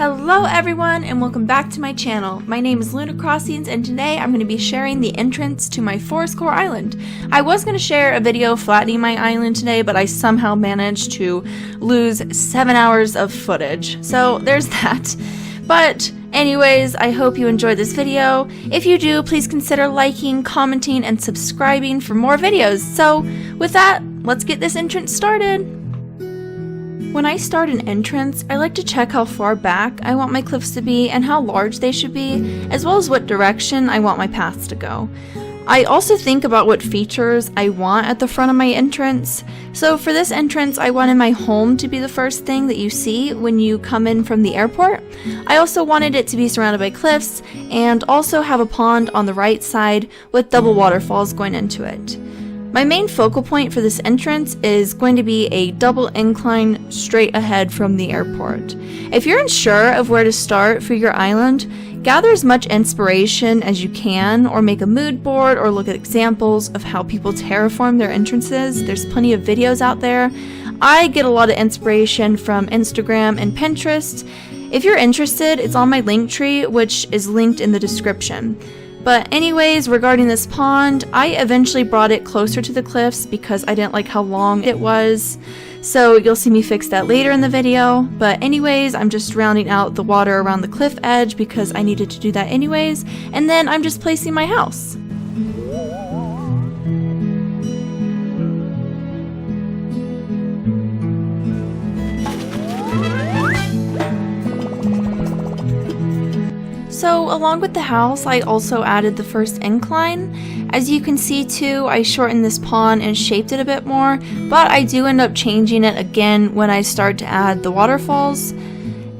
Hello everyone and welcome back to my channel. My name is Luna Crossings and today I'm going to be sharing the entrance to my forest core island. I was going to share a video flattening my island today, but I somehow managed to lose 7 hours of footage. So there's that. But anyways, I hope you enjoyed this video. If you do, please consider liking, commenting, and subscribing for more videos. So with that, let's get this entrance started. When I start an entrance, I like to check how far back I want my cliffs to be and how large they should be, as well as what direction I want my paths to go. I also think about what features I want at the front of my entrance. So for this entrance, I wanted my home to be the first thing that you see when you come in from the airport. I also wanted it to be surrounded by cliffs and also have a pond on the right side with double waterfalls going into it. My main focal point for this entrance is going to be a double incline straight ahead from the airport. If you're unsure of where to start for your island, gather as much inspiration as you can, or make a mood board, or look at examples of how people terraform their entrances. There's plenty of videos out there. I get a lot of inspiration from Instagram and Pinterest. If you're interested, it's on my link tree, which is linked in the description. But anyways, regarding this pond, I eventually brought it closer to the cliffs because I didn't like how long it was. So you'll see me fix that later in the video. But anyways, I'm just rounding out the water around the cliff edge because I needed to do that anyways. And then I'm just placing my house. So along with the house, I also added the first incline. As you can see too, I shortened this pond and shaped it a bit more, but I do end up changing it again when I start to add the waterfalls.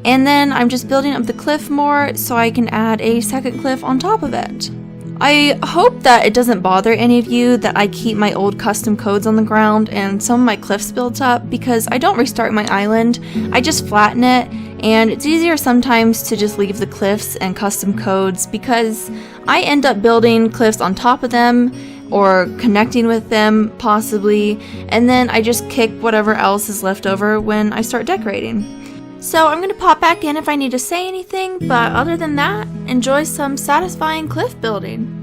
And then I'm just building up the cliff more so I can add a second cliff on top of it. I hope that it doesn't bother any of you that I keep my old custom codes on the ground and some of my cliffs built up, because I don't restart my island, I just flatten it, and it's easier sometimes to just leave the cliffs and custom codes because I end up building cliffs on top of them or connecting with them possibly, and then I just kick whatever else is left over when I start decorating. So I'm going to pop back in if I need to say anything, but other than that, enjoy some satisfying cliff building.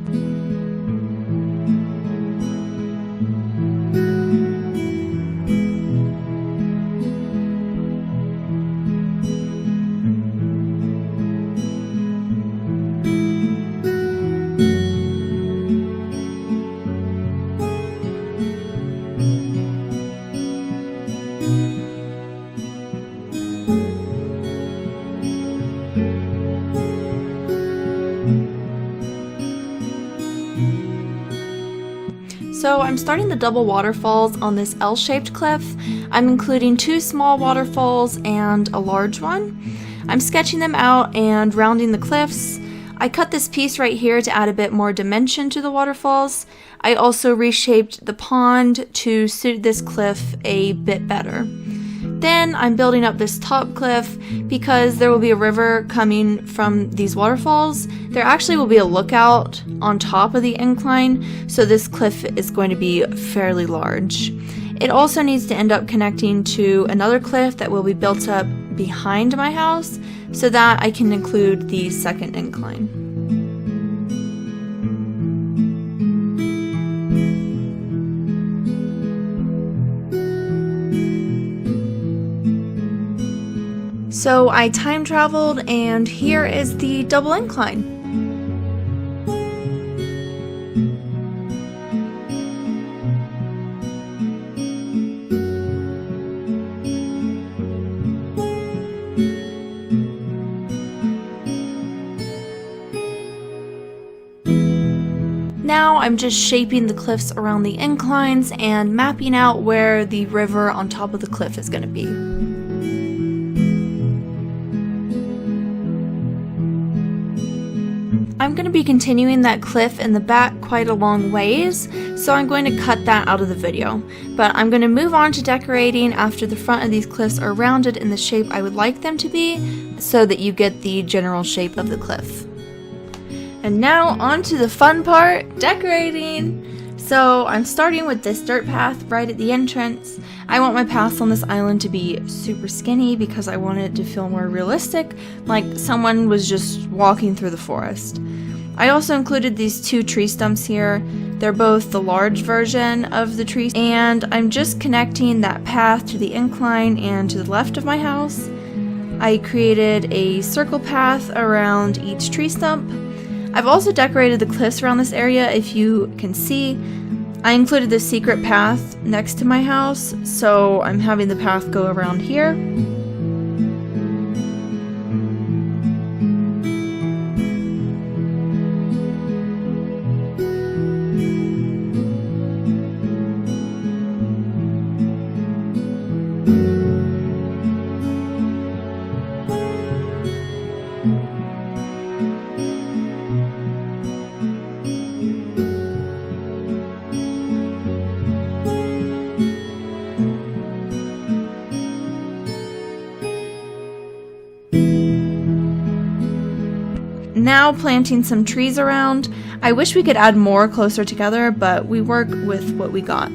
So I'm starting the double waterfalls on this L-shaped cliff. I'm including 2 small waterfalls and a large one. I'm sketching them out and rounding the cliffs. I cut this piece right here to add a bit more dimension to the waterfalls. I also reshaped the pond to suit this cliff a bit better. Then I'm building up this top cliff because there will be a river coming from these waterfalls. There actually will be a lookout on top of the incline, so this cliff is going to be fairly large. It also needs to end up connecting to another cliff that will be built up behind my house so that I can include the second incline. So I time traveled and here is the double incline. Now I'm just shaping the cliffs around the inclines and mapping out where the river on top of the cliff is going to be. I'm going to be continuing that cliff in the back quite a long ways, so I'm going to cut that out of the video. But I'm going to move on to decorating after the front of these cliffs are rounded in the shape I would like them to be, so that you get the general shape of the cliff. And now on to the fun part, decorating! So I'm starting with this dirt path right at the entrance. I want my paths on this island to be super skinny because I want it to feel more realistic, like someone was just walking through the forest. I also included these 2 tree stumps here. They're both the large version of the tree, and I'm just connecting that path to the incline and to the left of my house. I created a circle path around each tree stump. I've also decorated the cliffs around this area, if you can see. I included this secret path next to my house, so I'm having the path go around here. Now planting some trees around. I wish we could add more closer together, but we work with what we got.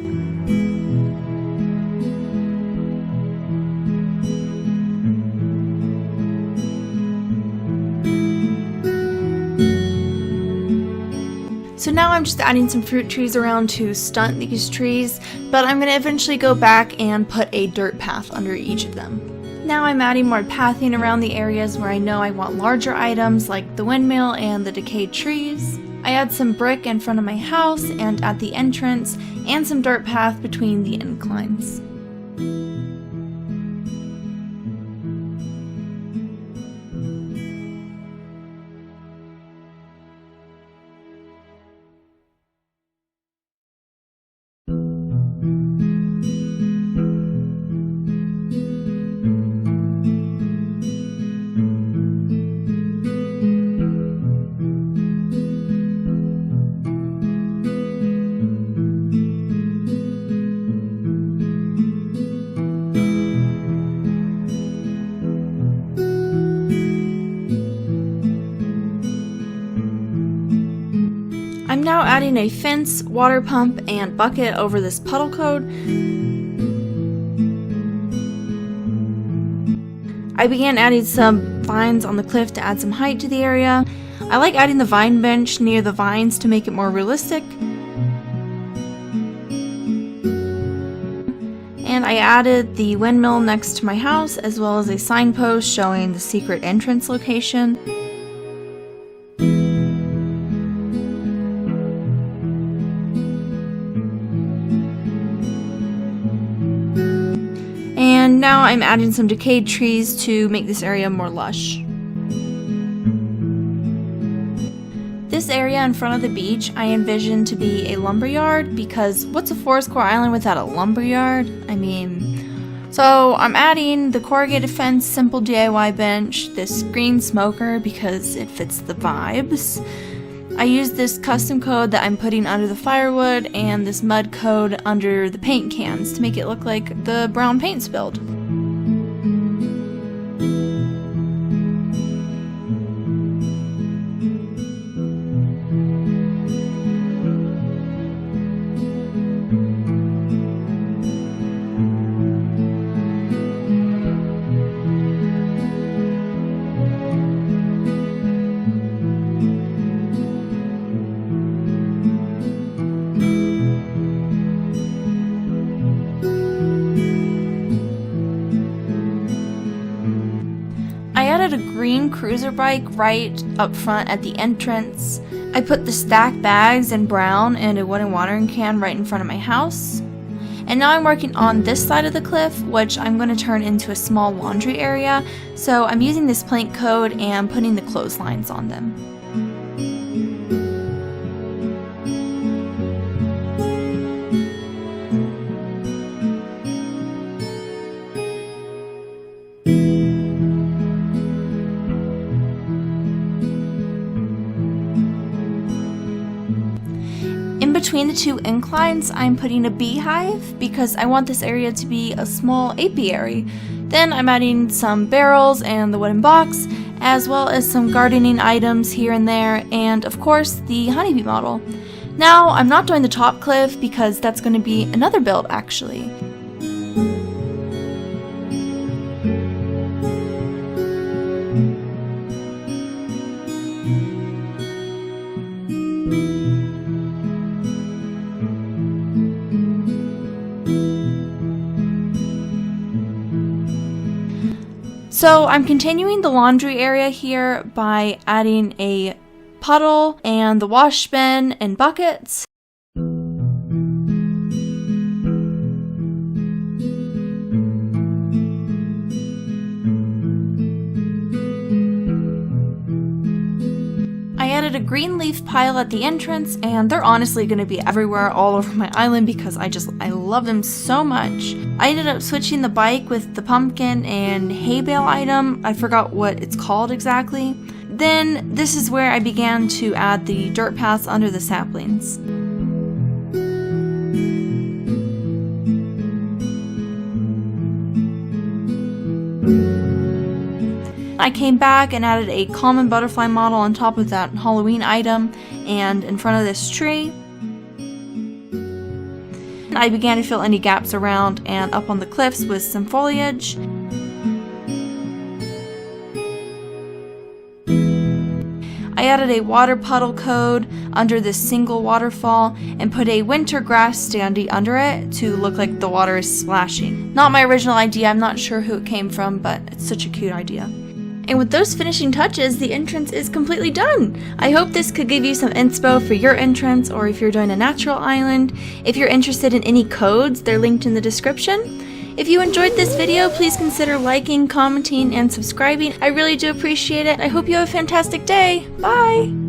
So now I'm just adding some fruit trees around to stunt these trees, but I'm going to eventually go back and put a dirt path under each of them. Now I'm adding more pathing around the areas where I know I want larger items like the windmill and the decayed trees. I add some brick in front of my house and at the entrance, and some dirt path between the inclines. I'm now adding a fence, water pump, and bucket over this puddle code. I began adding some vines on the cliff to add some height to the area. I like adding the vine bench near the vines to make it more realistic. And I added the windmill next to my house, as well as a signpost showing the secret entrance location. And now I'm adding some decayed trees to make this area more lush. This area in front of the beach I envisioned to be a lumberyard, because what's a forest core island without a lumberyard? So I'm adding the corrugated fence simple DIY bench, this green smoker because it fits the vibes. I used this custom code that I'm putting under the firewood and this mud code under the paint cans to make it look like the brown paint spilled. I added a green cruiser bike right up front at the entrance. I put the stacked bags in brown and a wooden watering can right in front of my house. And now I'm working on this side of the cliff, which I'm going to turn into a small laundry area. So I'm using this plank code and putting the clotheslines on them. In between the two inclines, I'm putting a beehive because I want this area to be a small apiary. Then I'm adding some barrels and the wooden box, as well as some gardening items here and there, and of course the honeybee model. Now I'm not doing the top cliff because that's going to be another build actually. So I'm continuing the laundry area here by adding a puddle and the wash bin and buckets. I added a green leaf pile at the entrance, and they're honestly going to be everywhere all over my island because I love them so much. I ended up switching the bike with the pumpkin and hay bale item. I forgot what it's called exactly. Then this is where I began to add the dirt paths under the saplings. I came back and added a common butterfly model on top of that Halloween item and in front of this tree. I began to fill any gaps around and up on the cliffs with some foliage. I added a water puddle code under this single waterfall and put a winter grass standee under it to look like the water is splashing. Not my original idea, I'm not sure who it came from, but it's such a cute idea. And with those finishing touches, the entrance is completely done! I hope this could give you some inspo for your entrance, or if you're doing a natural island. If you're interested in any codes, they're linked in the description. If you enjoyed this video, please consider liking, commenting, and subscribing. I really do appreciate it. I hope you have a fantastic day. Bye!